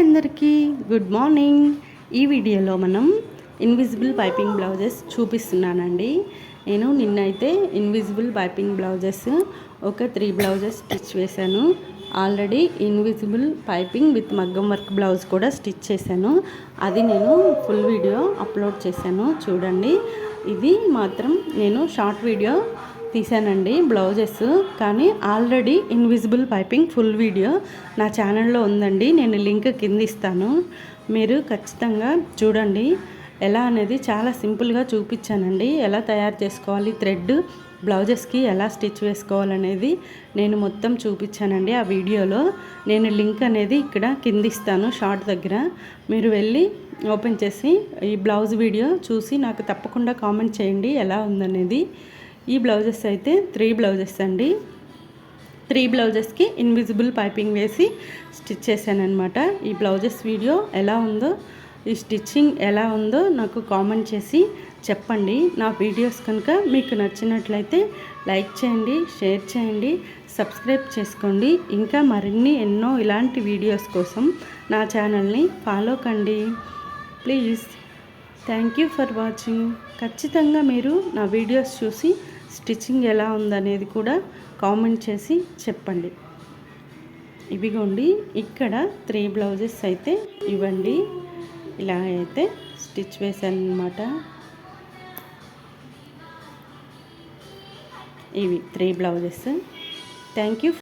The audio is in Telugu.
అందరికీ గుడ్ మార్నింగ్. ఈ వీడియోలో మనం ఇన్విజిబుల్ పైపింగ్ బ్లౌజెస్ చూపిస్తున్నానండి. నేను నిన్నైతే ఇన్విజిబుల్ పైపింగ్ బ్లౌజెస్ ఒక 3 బ్లౌజెస్ స్టిచ్ వేశాను. ఆల్రెడీ ఇన్విజిబుల్ పైపింగ్ విత్ మగ్గం వర్క్ బ్లౌజ్ కూడా స్టిచ్ చేశాను. అది నేను ఫుల్ వీడియో అప్లోడ్ చేశాను, చూడండి. ఇది మాత్రం నేను షార్ట్ వీడియో తీసానండి బ్లౌజెస్, కానీ already invisible piping full video నా ఛానల్లో ఉందండి. నేను లింక్ కింద ఇస్తాను, మీరు ఖచ్చితంగా చూడండి. ఎలా అనేది చాలా సింపుల్గా చూపించానండి. ఎలా తయారు చేసుకోవాలి, థ్రెడ్ బ్లౌజెస్కి ఎలా స్టిచ్ వేసుకోవాలనేది నేను మొత్తం చూపించానండి ఆ వీడియోలో. నేను లింక్ అనేది ఇక్కడ కింద ఇస్తాను షార్ట్ దగ్గర. మీరు వెళ్ళి ఓపెన్ చేసి ఈ బ్లౌజ్ వీడియో చూసి నాకు తప్పకుండా కామెంట్ చేయండి ఎలా ఉందనేది. ఈ బ్లౌజెస్ అయితే 3 బ్లౌజెస్ అండి. 3 బ్లౌజెస్కి ఇన్విజిబుల్ పైపింగ్ వేసి స్టిచ్ చేశానమాట. ఈ బ్లౌజెస్ వీడియో ఎలా ఉందో, ఈ స్టిచ్చింగ్ ఎలా ఉందో నాకు కామెంట్ చేసి చెప్పండి. నా వీడియోస్ కనుక మీకు నచ్చినట్లయితే లైక్ చేయండి, షేర్ చేయండి, సబ్స్క్రైబ్ చేసుకోండి. ఇంకా మరిన్ని ఎన్నో ఇలాంటి వీడియోస్ కోసం నా ఛానల్ని ఫాలో కండి please. Thank you for watching. ఖచ్చితంగా మీరు నా వీడియోస్ చూసి స్టిచ్చింగ్ ఎలా ఉందనేది కూడా కామెంట్ చేసి చెప్పండి. ఇవిగోండి, ఇక్కడ 3 బ్లౌజెస్ అయితే ఇవ్వండి. ఇలా అయితే స్టిచ్ వేసాను అన్నమాట. ఇవి 3 బ్లౌజెస్. Thank you.